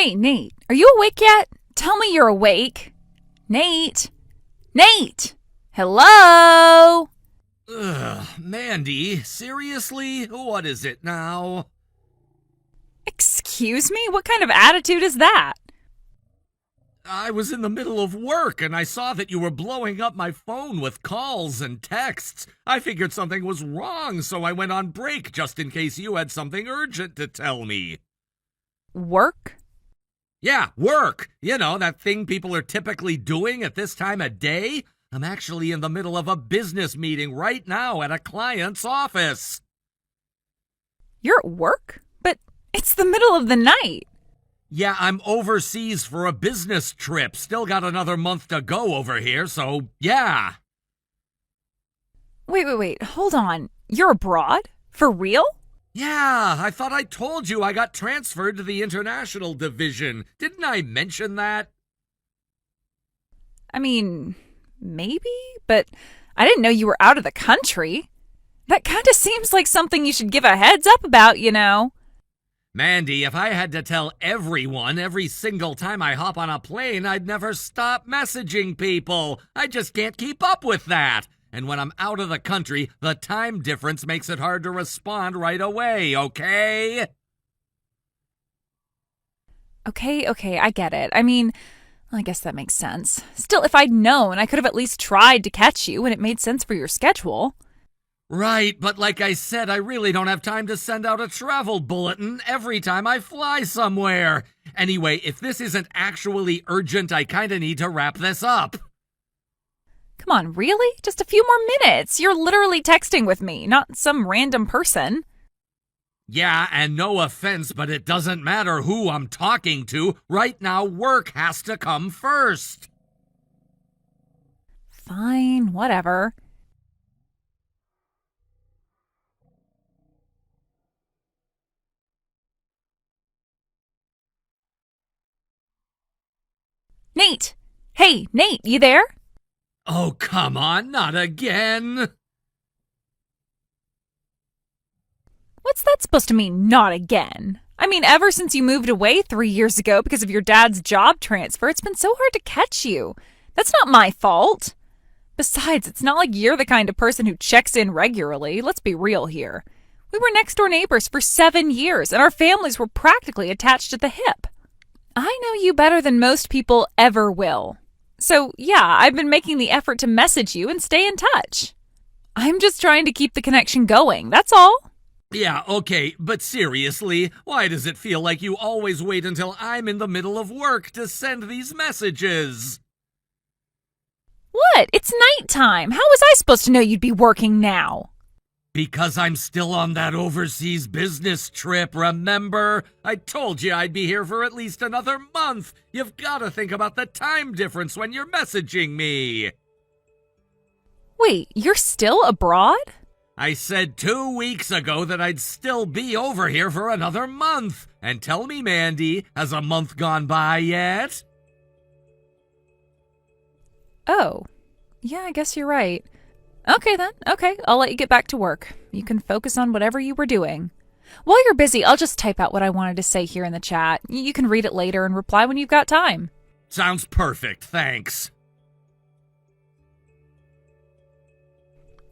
Hey, Nate, are you awake yet? Tell me you're awake. Nate? Nate! Hello? Ugh, Mandy, seriously? What is it now? Excuse me? What kind of attitude is that? I was in the middle of work and I saw that you were blowing up my phone with calls and texts. I figured something was wrong, so I went on break just in case you had something urgent to tell me. Work? Yeah, work. You know, that thing people are typically doing at this time of day. I'm actually in the middle of a business meeting right now at a client's office. You're at work? But it's the middle of the night. Yeah, I'm overseas for a business trip. Still got another month to go over here, so yeah. Wait. Hold on. You're abroad? For real? Yeah, I thought I told you I got transferred to the international division. Didn't I mention that? I mean, maybe, but I didn't know you were out of the country. That kind of seems like something you should give a heads up about, you know. Mandy, if I had to tell everyone every single time I hop on a plane, I'd never stop messaging people. I just can't keep up with that. And when I'm out of the country, the time difference makes it hard to respond right away, okay? Okay, I get it. I mean, I guess that makes sense. Still, if I'd known, I could have at least tried to catch you when it made sense for your schedule. Right, but like I said, I really don't have time to send out a travel bulletin every time I fly somewhere. Anyway, if this isn't actually urgent, I kinda need to wrap this up. Come on, really? Just a few more minutes. You're literally texting with me, not some random person. Yeah, and no offense, but it doesn't matter who I'm talking to. Right now, work has to come first. Fine, whatever. Nate! Hey, Nate, you there? Oh, come on, not again. What's that supposed to mean, not again? I mean, ever since you moved away 3 years ago because of your dad's job transfer, it's been so hard to catch you. That's not my fault. Besides, it's not like you're the kind of person who checks in regularly. Let's be real here. We were next-door neighbors for 7 years, and our families were practically attached at the hip. I know you better than most people ever will. So, yeah, I've been making the effort to message you and stay in touch. I'm just trying to keep the connection going, that's all. Yeah, okay, but seriously, why does it feel like you always wait until I'm in the middle of work to send these messages? What? It's nighttime. How was I supposed to know you'd be working now? Because I'm still on that overseas business trip, remember? I told you I'd be here for at least another month. You've got to think about the time difference when you're messaging me. Wait, you're still abroad? I said 2 weeks ago that I'd still be over here for another month. And tell me, Mandy, has a month gone by yet? Oh, yeah, I guess you're right. Okay then, okay, I'll let you get back to work. You can focus on whatever you were doing. While you're busy, I'll just type out what I wanted to say here in the chat. You can read it later and reply when you've got time. Sounds perfect, thanks.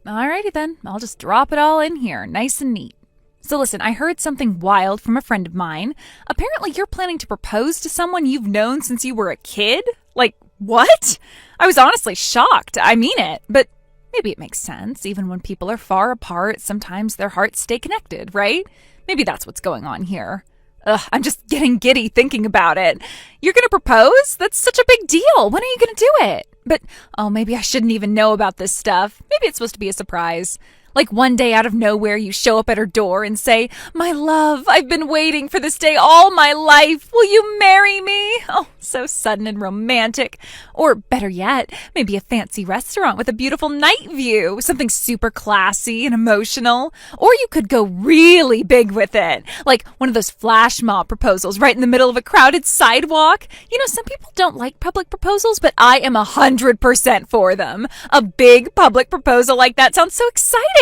Alrighty then, I'll just drop it all in here, nice and neat. So listen, I heard something wild from a friend of mine. Apparently you're planning to propose to someone you've known since you were a kid? Like, what? I was honestly shocked, I mean it, but maybe it makes sense. Even when people are far apart, sometimes their hearts stay connected, right? Maybe that's what's going on here. Ugh, I'm just getting giddy thinking about it. You're gonna propose? That's such a big deal. When are you gonna do it? But, oh, maybe I shouldn't even know about this stuff. Maybe it's supposed to be a surprise. Like one day out of nowhere, you show up at her door and say, "My love, I've been waiting for this day all my life. Will you marry me?" Oh, so sudden and romantic. Or better yet, maybe a fancy restaurant with a beautiful night view, something super classy and emotional. Or you could go really big with it, like one of those flash mob proposals right in the middle of a crowded sidewalk. You know, some people don't like public proposals, but I am 100% for them. A big public proposal like that sounds so exciting.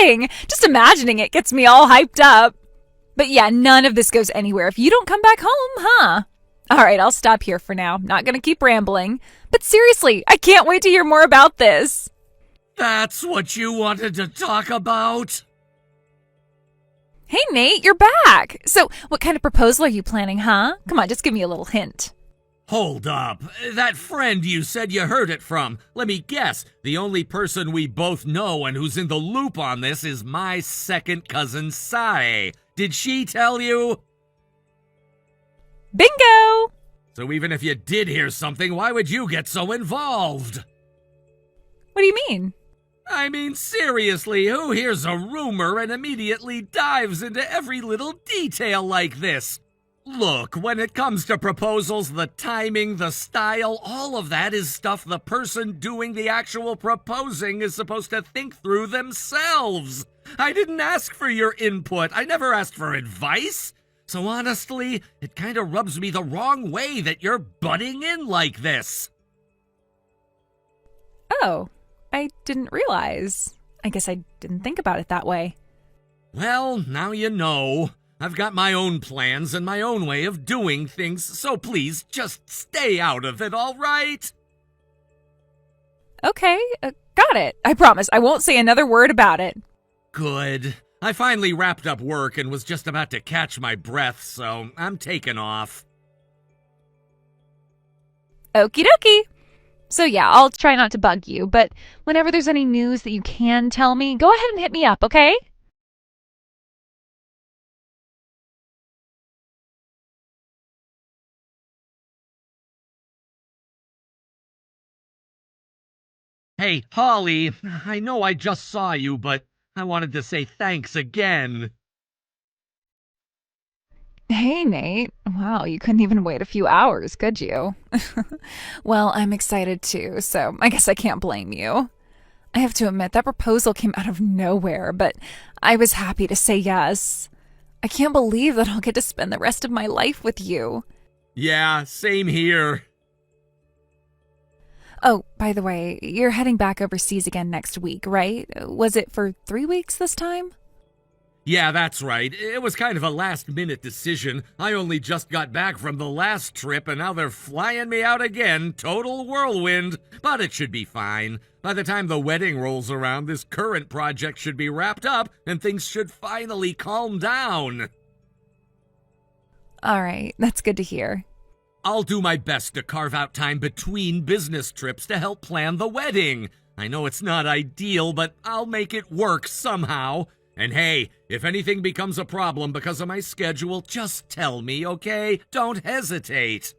Just imagining it gets me all hyped up. But yeah, none of this goes anywhere if you don't come back home, huh? All right, I'll stop here for now. Not gonna keep rambling. But seriously, I can't wait to hear more about this. That's what you wanted to talk about? Hey, Nate, you're back. So, what kind of proposal are you planning, huh? Come on, just give me a little hint. Hold up. That friend you said you heard it from. Let me guess. The only person we both know and who's in the loop on this is my second cousin, Sae. Did she tell you? Bingo! So even if you did hear something, why would you get so involved? What do you mean? I mean, seriously, who hears a rumor and immediately dives into every little detail like this? Look, when it comes to proposals, the timing, the style, all of that is stuff the person doing the actual proposing is supposed to think through themselves. I didn't ask for your input. I never asked for advice. So honestly, it kind of rubs me the wrong way that you're butting in like this. Oh, I didn't realize. I guess I didn't think about it that way. Well, now you know. I've got my own plans and my own way of doing things, so please just stay out of it, all right? Okay, got it. I promise I won't say another word about it. Good. I finally wrapped up work and was just about to catch my breath, so I'm taking off. Okie dokie. So yeah, I'll try not to bug you, but whenever there's any news that you can tell me, go ahead and hit me up, okay? Hey, Holly, I know I just saw you, but I wanted to say thanks again. Hey, Nate. Wow, you couldn't even wait a few hours, could you? Well, I'm excited too, so I guess I can't blame you. I have to admit, that proposal came out of nowhere, but I was happy to say yes. I can't believe that I'll get to spend the rest of my life with you. Yeah, same here. Oh, by the way, you're heading back overseas again next week, right? Was it for 3 weeks this time? Yeah, that's right. It was kind of a last-minute decision. I only just got back from the last trip, and now they're flying me out again. Total whirlwind. But it should be fine. By the time the wedding rolls around, this current project should be wrapped up, and things should finally calm down. All right, that's good to hear. I'll do my best to carve out time between business trips to help plan the wedding. I know it's not ideal, but I'll make it work somehow. And hey, if anything becomes a problem because of my schedule, just tell me, okay? Don't hesitate.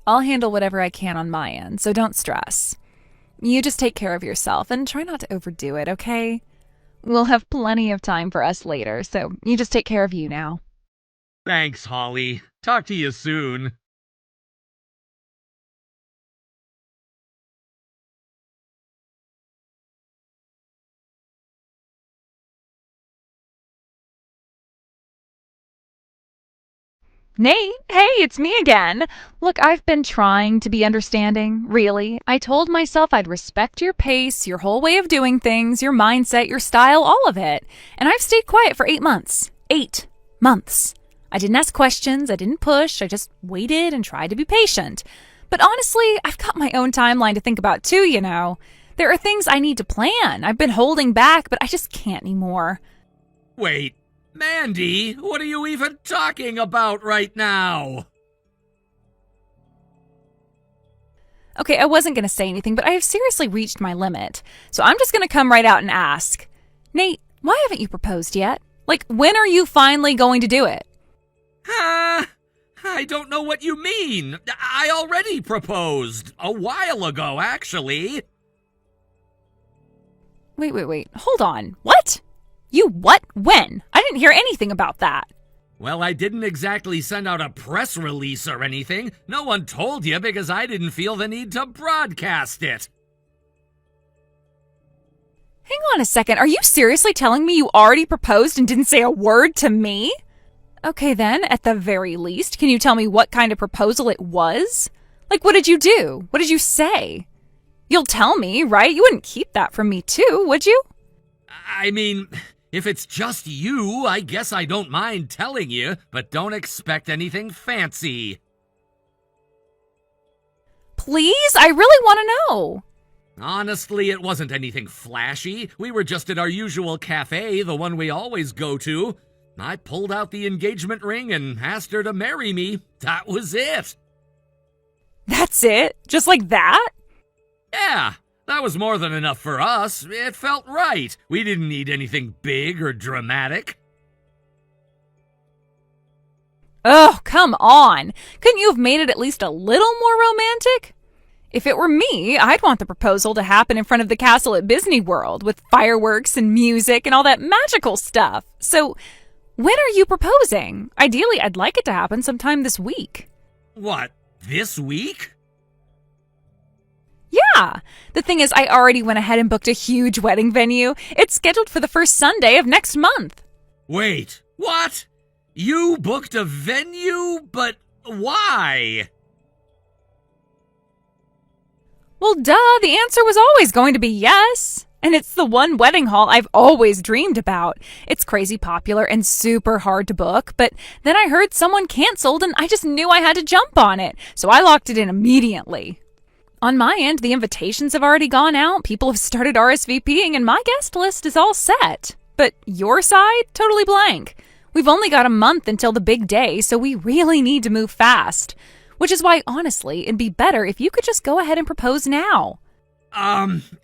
I'll handle whatever I can on my end, so don't stress. You just take care of yourself and try not to overdo it, okay? We'll have plenty of time for us later, so you just take care of you now. Thanks, Holly. Talk to you soon. Nate, hey, it's me again. Look, I've been trying to be understanding, really. I told myself I'd respect your pace, your whole way of doing things, your mindset, your style, all of it. And I've stayed quiet for 8 months. 8 months. I didn't ask questions, I didn't push, I just waited and tried to be patient. But honestly, I've got my own timeline to think about too, you know. There are things I need to plan. I've been holding back, but I just can't anymore. Wait, Mandy, what are you even talking about right now? Okay, I wasn't going to say anything, but I have seriously reached my limit. So I'm just going to come right out and ask. Nate, why haven't you proposed yet? Like, when are you finally going to do it? I don't know what you mean. I already proposed. A while ago, actually. Wait. Hold on. What? You what? When? I didn't hear anything about that. Well, I didn't exactly send out a press release or anything. No one told you because I didn't feel the need to broadcast it. Hang on a second. Are you seriously telling me you already proposed and didn't say a word to me? Okay then, at the very least, can you tell me what kind of proposal it was? Like, what did you do? What did you say? You'll tell me, right? You wouldn't keep that from me too, would you? I mean, If it's just you, I guess I don't mind telling you, but don't expect anything fancy. Please? I really want to know. Honestly, it wasn't anything flashy. We were just at our usual cafe, the one we always go to. I pulled out the engagement ring and asked her to marry me. That was it. That's it? Just like that? Yeah, that was more than enough for us. It felt right. We didn't need anything big or dramatic. Oh, come on. Couldn't you have made it at least a little more romantic? If it were me, I'd want the proposal to happen in front of the castle at Disney World with fireworks and music and all that magical stuff. So, when are you proposing? Ideally, I'd like it to happen sometime this week. What, this week? Yeah. The thing is, I already went ahead and booked a huge wedding venue. It's scheduled for the first Sunday of next month. Wait, what? You booked a venue? But why? Well, duh, the answer was always going to be yes. And it's the one wedding hall I've always dreamed about. It's crazy popular and super hard to book, but then I heard someone canceled and I just knew I had to jump on it, so I locked it in immediately. On my end, the invitations have already gone out, people have started RSVPing, and my guest list is all set. But your side? Totally blank. We've only got a month until the big day, so we really need to move fast. Which is why, honestly, it'd be better if you could just go ahead and propose now.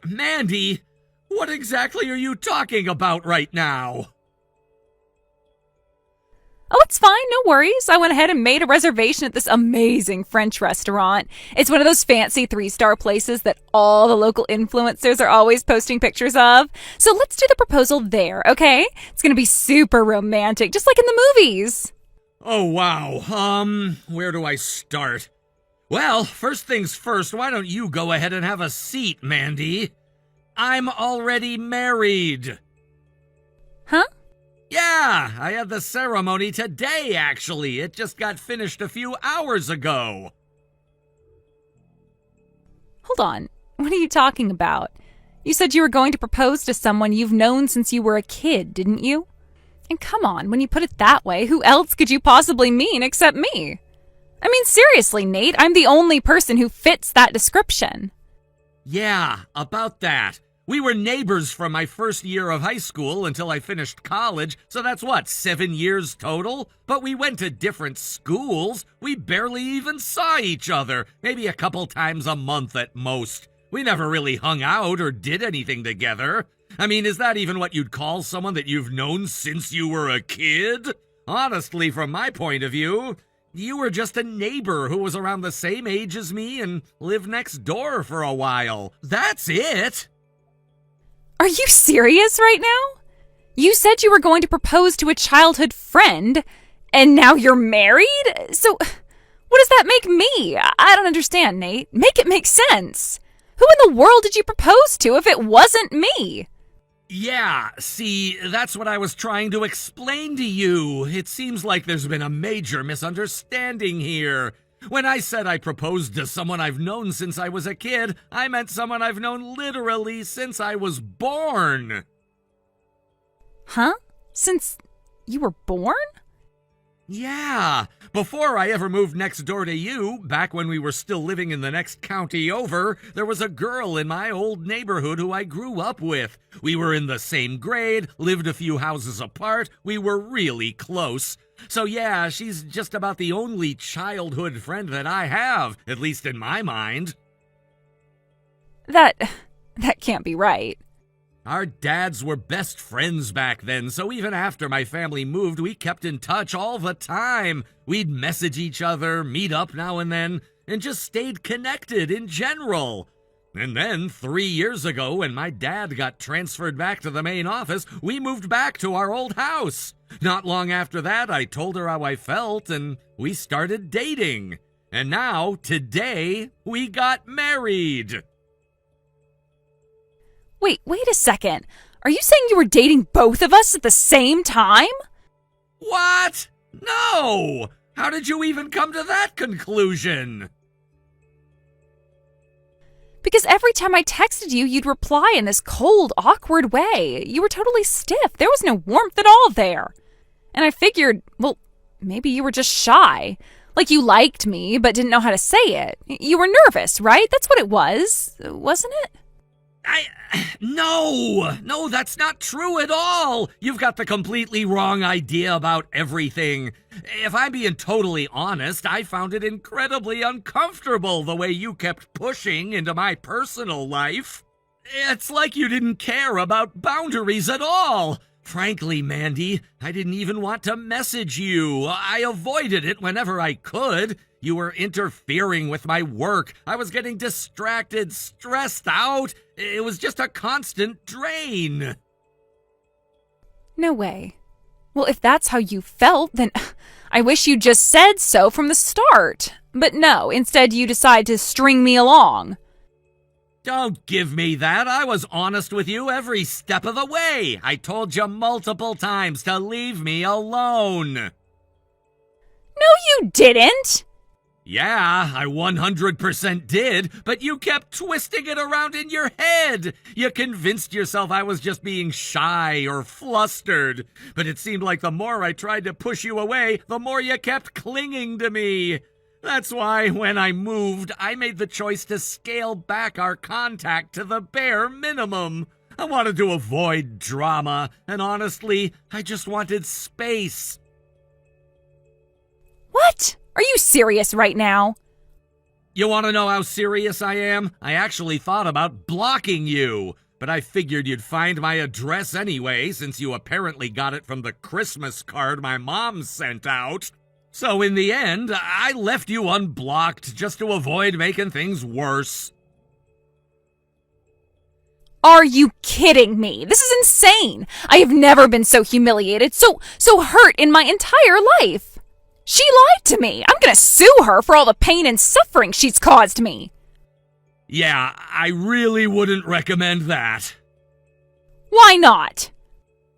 Mandy, what exactly are you talking about right now? Oh, it's fine, no worries. I went ahead and made a reservation at this amazing French restaurant. It's one of those fancy 3-star places that all the local influencers are always posting pictures of. So let's do the proposal there, okay? It's gonna be super romantic, just like in the movies. Oh, wow. Where do I start? Well, first things first, why don't you go ahead and have a seat, Mandy? I'm already married. Huh? Yeah, I had the ceremony today, actually. It just got finished a few hours ago. Hold on. What are you talking about? You said you were going to propose to someone you've known since you were a kid, didn't you? And come on, when you put it that way, who else could you possibly mean except me? I mean, seriously, Nate, I'm the only person who fits that description. Yeah, about that. We were neighbors from my first year of high school until I finished college, so that's what, 7 years total? But we went to different schools. We barely even saw each other, maybe a couple times a month at most. We never really hung out or did anything together. I mean, is that even what you'd call someone that you've known since you were a kid? Honestly, from my point of view, you were just a neighbor who was around the same age as me and lived next door for a while. That's it. Are you serious right now? You said you were going to propose to a childhood friend, and now you're married? So, what does that make me? I don't understand, Nate. Make it make sense. Who in the world did you propose to if it wasn't me? Yeah, see, that's what I was trying to explain to you. It seems like there's been a major misunderstanding here. When I said I proposed to someone I've known since I was a kid, I meant someone I've known literally since I was born. Huh? Since you were born? Yeah, before I ever moved next door to you, back when we were still living in the next county over, there was a girl in my old neighborhood who I grew up with. We were in the same grade, lived a few houses apart, we were really close. So yeah, she's just about the only childhood friend that I have, at least in my mind. That can't be right. Our dads were best friends back then, so even after my family moved, we kept in touch all the time. We'd message each other, meet up now and then, and just stayed connected in general. And then 3 years ago, when my dad got transferred back to the main office, we moved back to our old house. Not long after that, I told her how I felt, and we started dating. And now, today, we got married. Wait a second. Are you saying you were dating both of us at the same time? What? No! How did you even come to that conclusion? Because every time I texted you, you'd reply in this cold, awkward way. You were totally stiff. There was no warmth at all there. And I figured, well, maybe you were just shy. Like you liked me, but didn't know how to say it. You were nervous, right? That's what it was, wasn't it? No, that's not true at all. You've got the completely wrong idea about everything. If I'm being totally honest, I found it incredibly uncomfortable the way you kept pushing into my personal life. It's like you didn't care about boundaries at all. Frankly, Mandy, I didn't even want to message you. I avoided it whenever I could. You were interfering with my work. I was getting distracted, stressed out. It was just a constant drain. No way. Well, if that's how you felt, then I wish you just said so from the start. But no, instead you decide to string me along. Don't give me that. I was honest with you every step of the way. I told you multiple times to leave me alone. No, you didn't. Yeah, I 100% did, but you kept twisting it around in your head. You convinced yourself I was just being shy or flustered, but it seemed like the more I tried to push you away, the more you kept clinging to me. That's why when I moved, I made the choice to scale back our contact to the bare minimum. I wanted to avoid drama, and honestly, I just wanted space. What? Are you serious right now? You want to know how serious I am? I actually thought about blocking you, but I figured you'd find my address anyway, since you apparently got it from the Christmas card my mom sent out. So in the end, I left you unblocked just to avoid making things worse. Are you kidding me? This is insane. I have never been so humiliated, so hurt in my entire life. She lied to me. I'm gonna sue her for all the pain and suffering she's caused me. Yeah, I really wouldn't recommend that. Why not?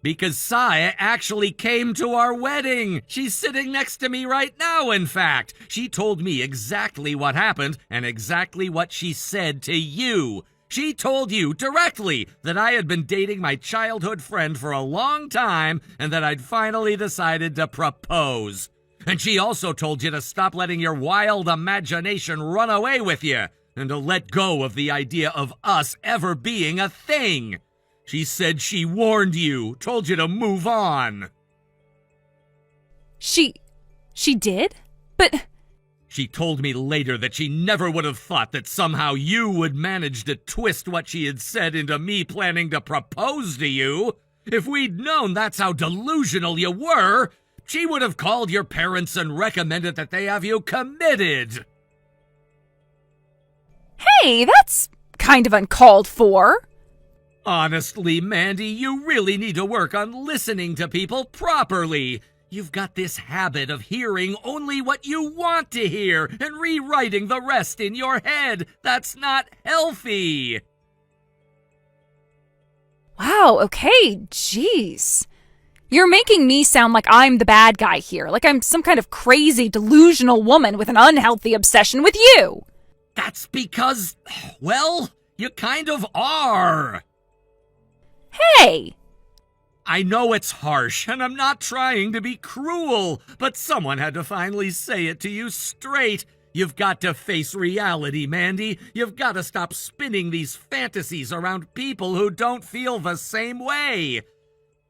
Because Saya actually came to our wedding. She's sitting next to me right now, in fact. She told me exactly what happened and exactly what she said to you. She told you directly that I had been dating my childhood friend for a long time and that I'd finally decided to propose. And she also told you to stop letting your wild imagination run away with you and to let go of the idea of us ever being a thing. She said she warned you, told you to move on. She did? But... She told me later that she never would have thought that somehow you would manage to twist what she had said into me planning to propose to you. If we'd known that's how delusional you were, she would have called your parents and recommended that they have you committed. Hey, that's kind of uncalled for. Honestly, Mandy, you really need to work on listening to people properly. You've got this habit of hearing only what you want to hear and rewriting the rest in your head. That's not healthy. Wow, okay, jeez. You're making me sound like I'm the bad guy here, like I'm some kind of crazy, delusional woman with an unhealthy obsession with you. That's because, well, you kind of are. Hey! I know it's harsh, and I'm not trying to be cruel, but someone had to finally say it to you straight. You've got to face reality, Mandy. You've got to stop spinning these fantasies around people who don't feel the same way.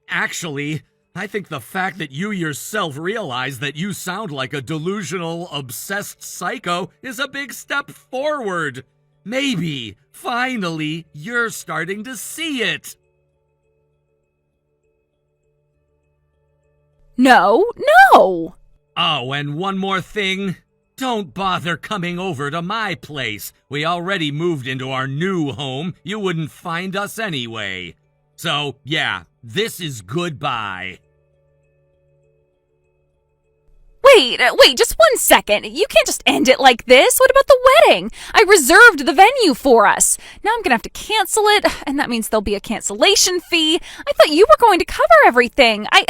Actually, I think the fact that you yourself realize that you sound like a delusional, obsessed psycho is a big step forward. Maybe, finally, you're starting to see it. No. Oh, and one more thing. Don't bother coming over to my place. We already moved into our new home. You wouldn't find us anyway. So, yeah, this is goodbye. Wait, just 1 second. You can't just end it like this. What about the wedding? I reserved the venue for us. Now I'm gonna have to cancel it, and that means there'll be a cancellation fee. I thought you were going to cover everything. I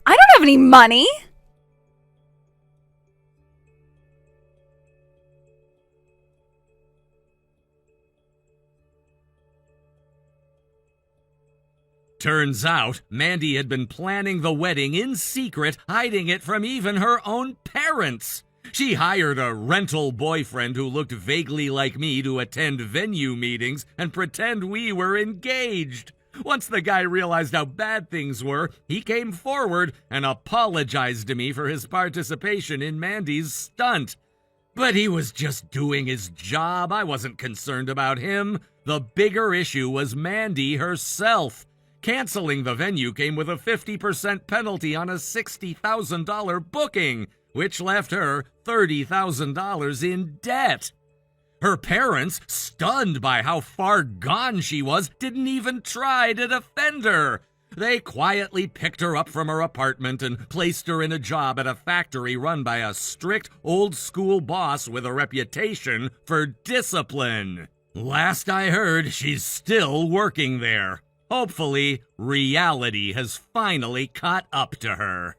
don't have any money. Turns out, Mandy had been planning the wedding in secret, hiding it from even her own parents. She hired a rental boyfriend who looked vaguely like me to attend venue meetings and pretend we were engaged. Once the guy realized how bad things were, he came forward and apologized to me for his participation in Mandy's stunt. But he was just doing his job. I wasn't concerned about him. The bigger issue was Mandy herself. Canceling the venue came with a 50% penalty on a $60,000 booking, which left her $30,000 in debt. Her parents, stunned by how far gone she was, didn't even try to defend her. They quietly picked her up from her apartment and placed her in a job at a factory run by a strict, old-school boss with a reputation for discipline. Last I heard, she's still working there. Hopefully, reality has finally caught up to her.